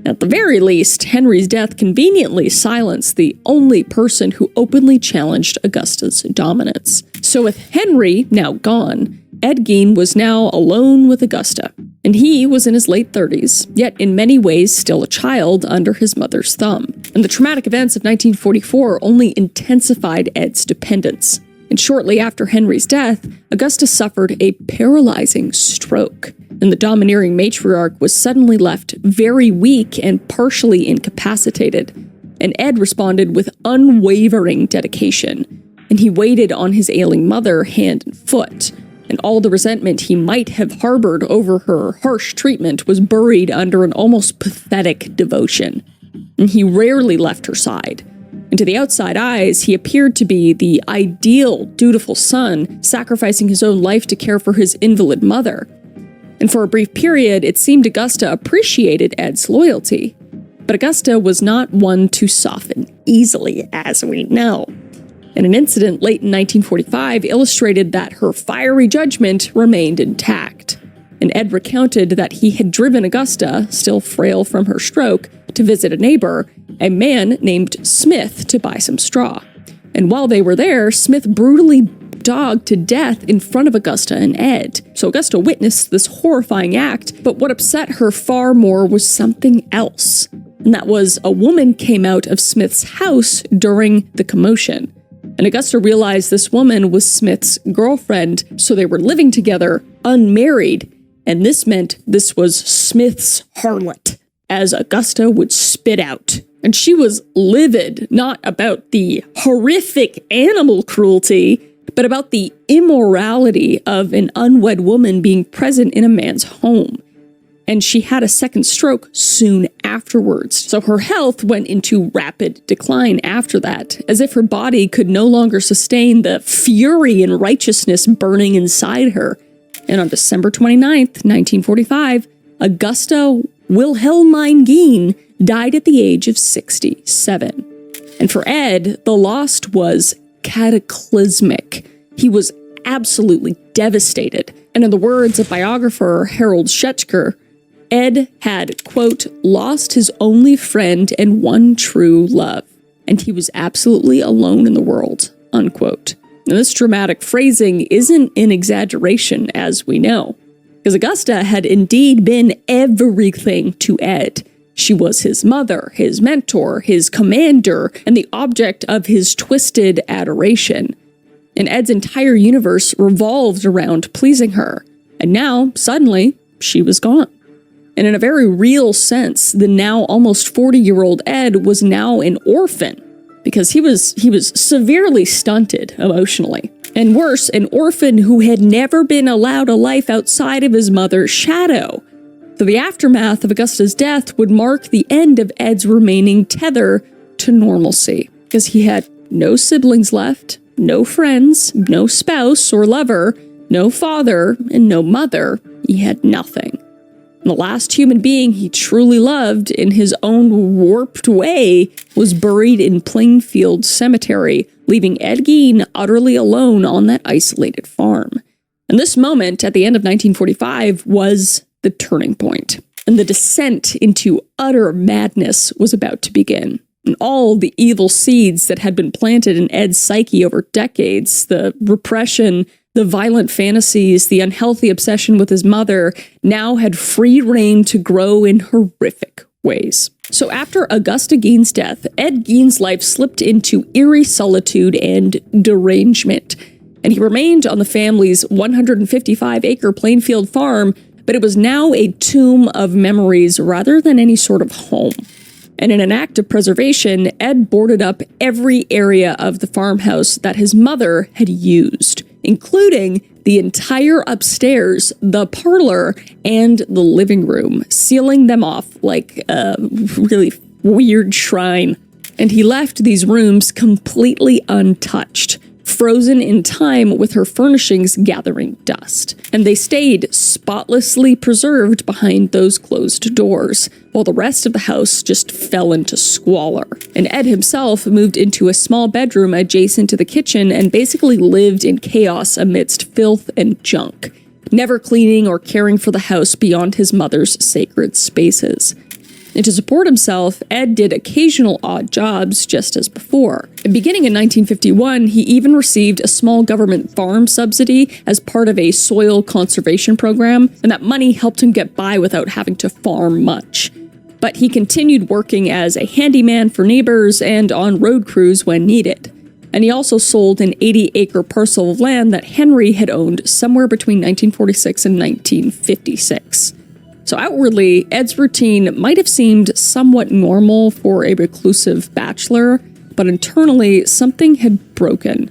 At the very least, Henry's death conveniently silenced the only person who openly challenged Augusta's dominance. So with Henry now gone, Ed Gein was now alone with Augusta, and he was in his late 30s, yet in many ways still a child under his mother's thumb. And the traumatic events of 1944 only intensified Ed's dependence. And shortly after Henry's death, Augusta suffered a paralyzing stroke, and the domineering matriarch was suddenly left very weak and partially incapacitated. And Ed responded with unwavering dedication, and he waited on his ailing mother hand and foot. And all the resentment he might have harbored over her harsh treatment was buried under an almost pathetic devotion. And he rarely left her side. And to the outside eyes, he appeared to be the ideal, dutiful son, sacrificing his own life to care for his invalid mother. And for a brief period, it seemed Augusta appreciated Ed's loyalty. But Augusta was not one to soften easily, as we know. And an incident late in 1945 illustrated that her fiery judgment remained intact. And Ed recounted that he had driven Augusta, still frail from her stroke, to visit a neighbor, a man named Smith, to buy some straw. And while they were there, Smith brutally dogged to death in front of Augusta and Ed. So Augusta witnessed this horrifying act, but what upset her far more was something else. And that was a woman came out of Smith's house during the commotion. And Augusta realized this woman was Smith's girlfriend, so they were living together, unmarried, and this meant this was Smith's harlot, as Augusta would spit out. And she was livid, not about the horrific animal cruelty, but about the immorality of an unwed woman being present in a man's home. And she had a second stroke soon afterwards. So her health went into rapid decline after that, as if her body could no longer sustain the fury and righteousness burning inside her. And on December 29th, 1945, Augusta Wilhelmine Geen died at the age of 67. And for Ed, the loss was cataclysmic. He was absolutely devastated. And in the words of biographer Harold Schechter, Ed had, quote, lost his only friend and one true love, and he was absolutely alone in the world, unquote. Now, this dramatic phrasing isn't an exaggeration, as we know, because Augusta had indeed been everything to Ed. She was his mother, his mentor, his commander, and the object of his twisted adoration. And Ed's entire universe revolved around pleasing her. And now, suddenly, she was gone. And in a very real sense, the now almost 40-year-old Ed was now an orphan, because he was severely stunted emotionally. And worse, an orphan who had never been allowed a life outside of his mother's shadow. So the aftermath of Augusta's death would mark the end of Ed's remaining tether to normalcy, because he had no siblings left, no friends, no spouse or lover, no father, and no mother. He had nothing. And the last human being he truly loved in his own warped way was buried in Plainfield Cemetery, leaving Ed Geen utterly alone on that isolated farm. And this moment at the end of 1945 was the turning point, and the descent into utter madness was about to begin. And all the evil seeds that had been planted in Ed's psyche over decades, the repression, the violent fantasies, the unhealthy obsession with his mother, now had free rein to grow in horrific ways. So after Augusta Geen's death, Ed Geen's life slipped into eerie solitude and derangement. And he remained on the family's 155-acre Plainfield farm, but it was now a tomb of memories rather than any sort of home. And in an act of preservation, Ed boarded up every area of the farmhouse that his mother had used, including the entire upstairs, the parlor, and the living room, sealing them off like a really weird shrine. And he left these rooms completely untouched, frozen in time with her furnishings gathering dust. And they stayed spotlessly preserved behind those closed doors, while the rest of the house just fell into squalor. And Ed himself moved into a small bedroom adjacent to the kitchen and basically lived in chaos amidst filth and junk, never cleaning or caring for the house beyond his mother's sacred spaces. And to support himself, Ed did occasional odd jobs just as before. And beginning in 1951, he even received a small government farm subsidy as part of a soil conservation program, and that money helped him get by without having to farm much. But he continued working as a handyman for neighbors and on road crews when needed. And he also sold an 80-acre parcel of land that Henry had owned somewhere between 1946 and 1956. So outwardly, Ed's routine might have seemed somewhat normal for a reclusive bachelor, but internally, something had broken.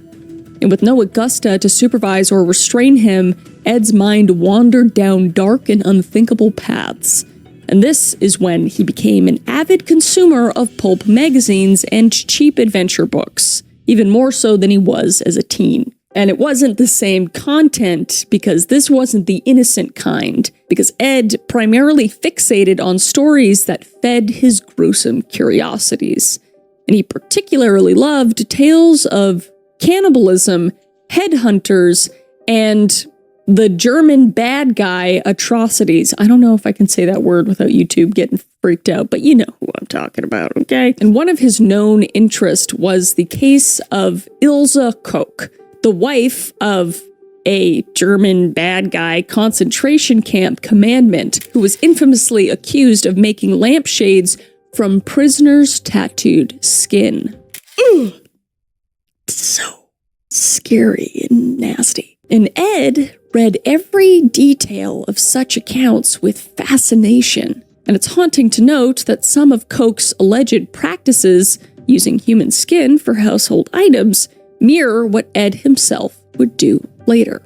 And with no Augusta to supervise or restrain him, Ed's mind wandered down dark and unthinkable paths. And this is when he became an avid consumer of pulp magazines and cheap adventure books, even more so than he was as a teen. And it wasn't the same content, because this wasn't the innocent kind, because Ed primarily fixated on stories that fed his gruesome curiosities. And he particularly loved tales of cannibalism, headhunters, and the German bad guy atrocities. I don't know if I can say that word without YouTube getting freaked out, but you know who I'm talking about, okay? And one of his known interests was the case of Ilse Koch, the wife of a German bad guy concentration camp commandant who was infamously accused of making lampshades from prisoners' tattooed skin. Ugh. so scary and nasty. And Ed read every detail of such accounts with fascination. And it's haunting to note that some of Koch's alleged practices, using human skin for household items, mirror what Ed himself would do later.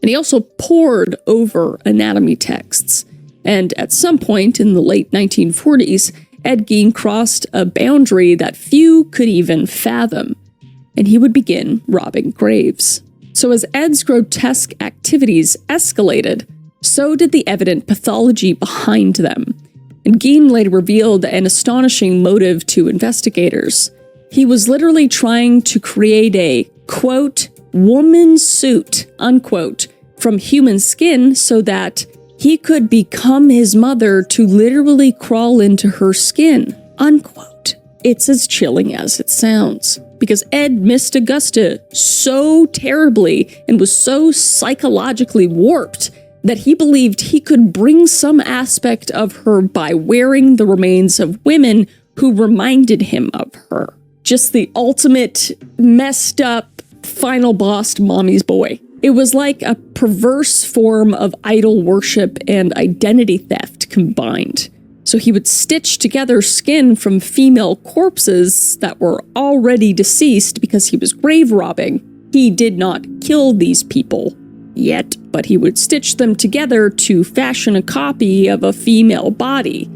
And he also pored over anatomy texts. And at some point in the late 1940s, Ed Gein crossed a boundary that few could even fathom, and he would begin robbing graves. So as Ed's grotesque activities escalated, so did the evident pathology behind them. And Gein later revealed an astonishing motive to investigators. He was literally trying to create a, quote, woman suit, unquote, from human skin so that he could become his mother to literally crawl into her skin, unquote. It's as chilling as it sounds, because Ed missed Augusta so terribly and was so psychologically warped that he believed he could bring some aspect of her by wearing the remains of women who reminded him of her. Just the ultimate messed up final boss mommy's boy. It was like a perverse form of idol worship and identity theft combined. So he would stitch together skin from female corpses that were already deceased because he was grave robbing. He did not kill these people yet, but he would stitch them together to fashion a copy of a female body,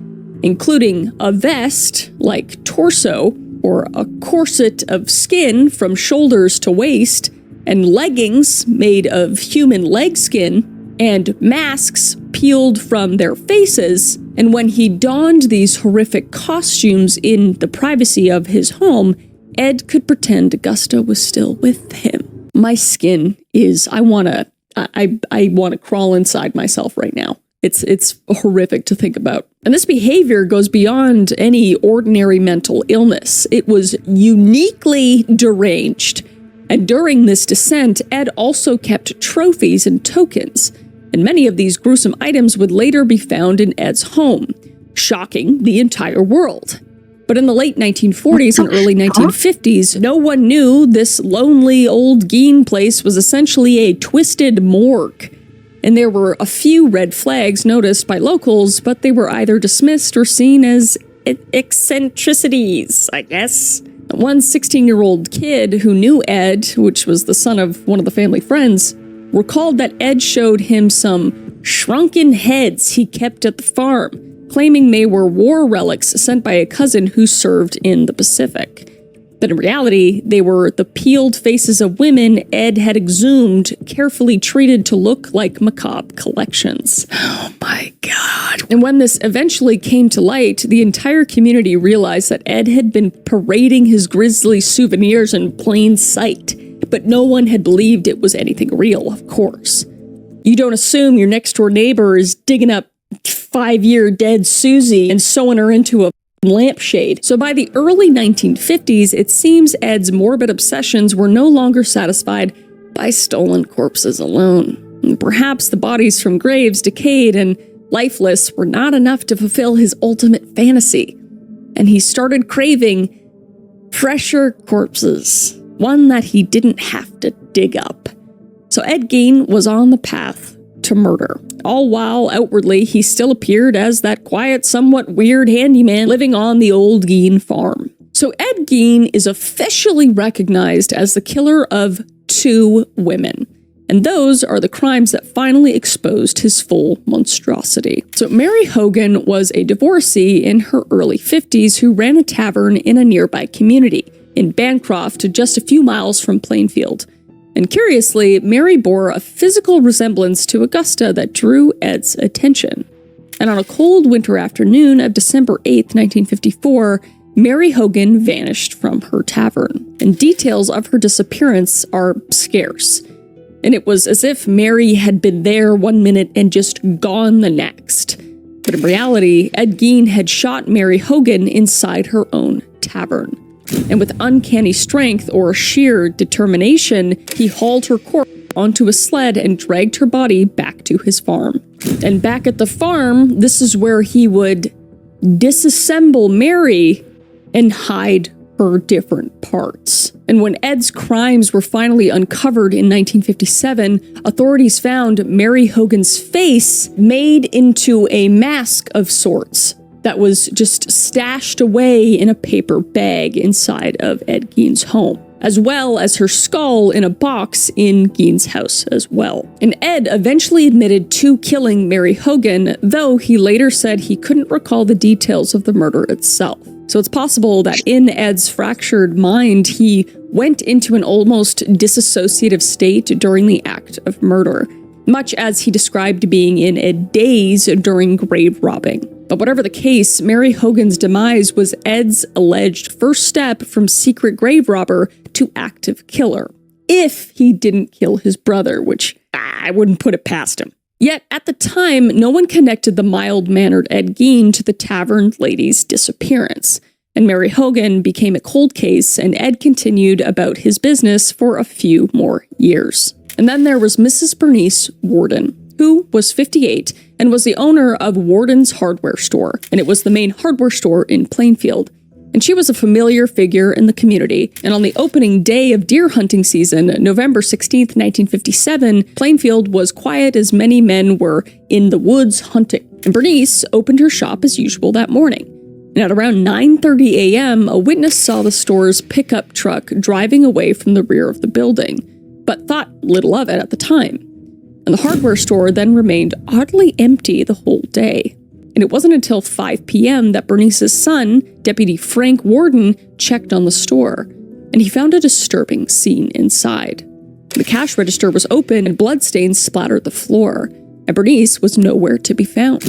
including a vest, like torso, or a corset of skin from shoulders to waist, and leggings made of human leg skin, and masks peeled from their faces. And when he donned these horrific costumes in the privacy of his home, Ed could pretend Augusta was still with him. My skin is, I want to crawl inside myself right now. It's horrific to think about. And this behavior goes beyond any ordinary mental illness. It was uniquely deranged. And during this descent, Ed also kept trophies and tokens. And many of these gruesome items would later be found in Ed's home, shocking the entire world. But in the late 1940s and early 1950s, no one knew this lonely old Gein place was essentially a twisted morgue. And there were a few red flags noticed by locals, but they were either dismissed or seen as eccentricities, I guess. One 16-year-old kid who knew Ed, which was the son of one of the family friends, recalled that Ed showed him some shrunken heads he kept at the farm, claiming they were war relics sent by a cousin who served in the Pacific. But in reality, they were the peeled faces of women Ed had exhumed, carefully treated to look like macabre collections. Oh my God. And when this eventually came to light, the entire community realized that Ed had been parading his grisly souvenirs in plain sight. But no one had believed it was anything real, of course. You don't assume your next-door neighbor is digging up 5-year dead Susie and sewing her into a lampshade. So by the early 1950s, it seems Ed's morbid obsessions were no longer satisfied by stolen corpses alone. And perhaps the bodies from graves, decayed and lifeless, were not enough to fulfill his ultimate fantasy. And he started craving fresher corpses, one that he didn't have to dig up. So Ed Gein was on the path to murder. All while outwardly he still appeared as that quiet, somewhat weird handyman living on the old Gein farm. So Ed Gein is officially recognized as the killer of 2 women. And those are the crimes that finally exposed his full monstrosity. So Mary Hogan was a divorcee in her early 50s who ran a tavern in a nearby community in Bancroft, just a few miles from Plainfield. And curiously, Mary bore a physical resemblance to Augusta that drew Ed's attention. And on a cold winter afternoon of December 8, 1954, Mary Hogan vanished from her tavern. And details of her disappearance are scarce. And it was as if Mary had been there one minute and just gone the next. But in reality, Ed Gein had shot Mary Hogan inside her own tavern. And with uncanny strength or sheer determination, he hauled her corpse onto a sled and dragged her body back to his farm. And back at the farm, this is where he would disassemble Mary and hide her different parts. And when Ed's crimes were finally uncovered in 1957, authorities found Mary Hogan's face made into a mask of sorts that was just stashed away in a paper bag inside of Ed Gein's home, as well as her skull in a box in Gein's house as well. And Ed eventually admitted to killing Mary Hogan, though he later said he couldn't recall the details of the murder itself. So it's possible that in Ed's fractured mind, he went into an almost disassociative state during the act of murder, much as he described being in a daze during grave robbing. But whatever the case, Mary Hogan's demise was Ed's alleged first step from secret grave robber to active killer. If he didn't kill his brother, which I wouldn't put it past him. Yet, at the time, no one connected the mild-mannered Ed Gein to the tavern lady's disappearance. And Mary Hogan became a cold case, and Ed continued about his business for a few more years. And then there was Mrs. Bernice Worden, who was 58 and was the owner of Worden's Hardware Store, and it was the main hardware store in Plainfield. And she was a familiar figure in the community, and on the opening day of deer hunting season, November 16th, 1957, Plainfield was quiet as many men were in the woods hunting. And Bernice opened her shop as usual that morning. And at around 9:30 a.m., a witness saw the store's pickup truck driving away from the rear of the building, but thought little of it at the time. And the hardware store then remained oddly empty the whole day. And it wasn't until 5 p.m. that Bernice's son, Deputy Frank Worden, checked on the store, and he found a disturbing scene inside. The cash register was open and bloodstains splattered the floor, and Bernice was nowhere to be found.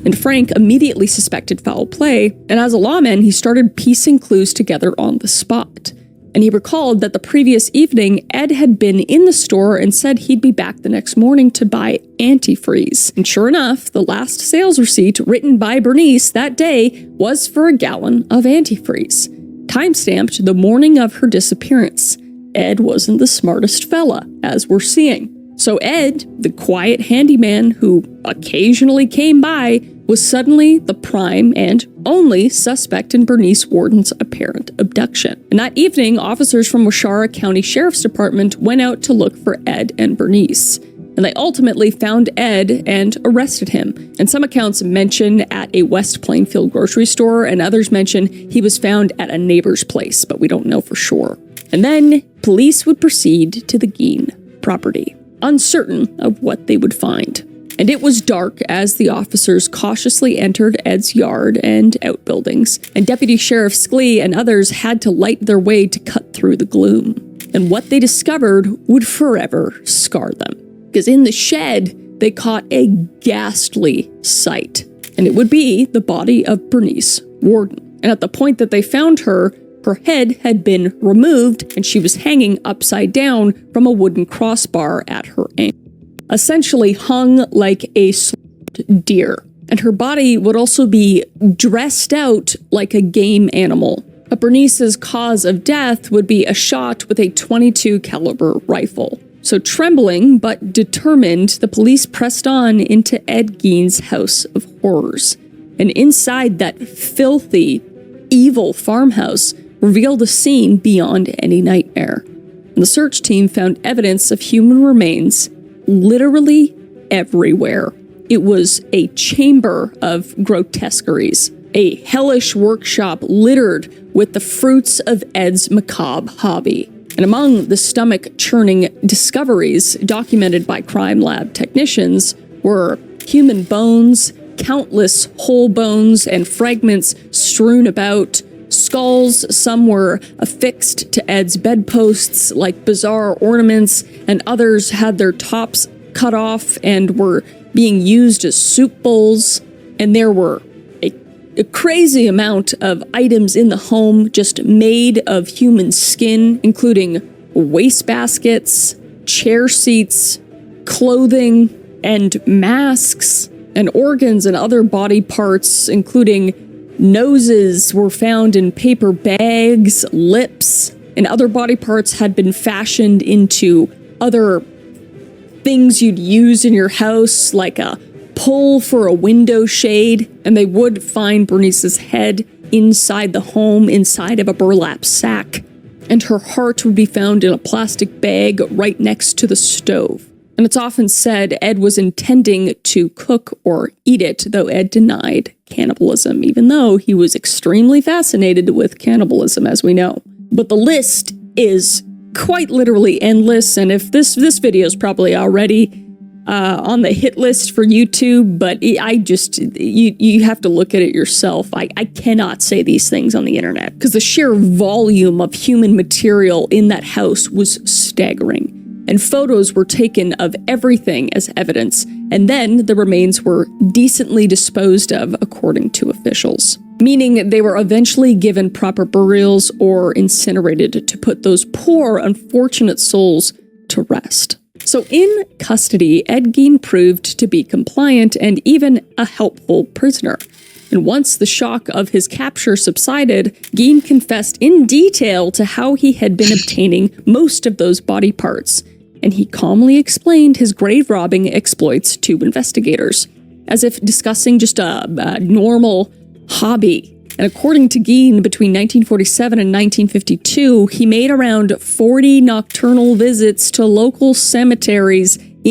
And Frank immediately suspected foul play, and as a lawman, he started piecing clues together on the spot. And he recalled that the previous evening, Ed had been in the store and said he'd be back the next morning to buy antifreeze. And sure enough, the last sales receipt written by Bernice that day was for a gallon of antifreeze, time-stamped the morning of her disappearance. Ed wasn't the smartest fella, as we're seeing. So Ed, the quiet handyman who occasionally came by, was suddenly the prime and only suspect in Bernice Worden's apparent abduction. And that evening, officers from Waushara County Sheriff's Department went out to look for Ed and Bernice. And they ultimately found Ed and arrested him. And some accounts mention at a West Plainfield grocery store, and others mention he was found at a neighbor's place, but we don't know for sure. And then police would proceed to the Gein property, uncertain of what they would find. And it was dark as the officers cautiously entered Ed's yard and outbuildings, and Deputy Sheriff Sclee and others had to light their way to cut through the gloom. And what they discovered would forever scar them. Because in the shed, they caught a ghastly sight. And it would be the body of Bernice Worden. And at the point that they found her, her head had been removed and she was hanging upside down from a wooden crossbar at her ankle, essentially hung like a slaughtered deer. And her body would also be dressed out like a game animal. But Bernice's cause of death would be a shot with a .22 caliber rifle. So trembling but determined, the police pressed on into Ed Gein's house of horrors. And inside that filthy, evil farmhouse revealed a scene beyond any nightmare. And the search team found evidence of human remains literally everywhere. It was a chamber of grotesqueries, a hellish workshop littered with the fruits of Ed's macabre hobby. And among the stomach-churning discoveries documented by crime lab technicians were human bones, countless whole bones and fragments strewn about, skulls. Some were affixed to Ed's bedposts like bizarre ornaments, and others had their tops cut off and were being used as soup bowls. And there were a crazy amount of items in the home just made of human skin, including wastebaskets, chair seats, clothing, and masks, and organs and other body parts, including noses, were found in paper bags, lips, and other body parts had been fashioned into other things you'd use in your house, like a pull for a window shade, and they would find Bernice's head inside the home inside of a burlap sack, and her heart would be found in a plastic bag right next to the stove. And it's often said Ed was intending to cook or eat it, though Ed denied cannibalism, even though he was extremely fascinated with cannibalism, as we know. But the list is quite literally endless, and if this video is probably already on the hit list for YouTube, but you have to look at it yourself. I cannot say these things on the internet because the sheer volume of human material in that house was staggering. And photos were taken of everything as evidence, and then the remains were decently disposed of according to officials. Meaning they were eventually given proper burials or incinerated to put those poor, unfortunate souls to rest. So in custody, Ed Gein proved to be compliant and even a helpful prisoner. And once the shock of his capture subsided, Gein confessed in detail to how he had been obtaining most of those body parts, and he calmly explained his grave robbing exploits to investigators, as if discussing just a normal hobby. And according to Gein, between 1947 and 1952, he made around 40 nocturnal visits to local cemeteries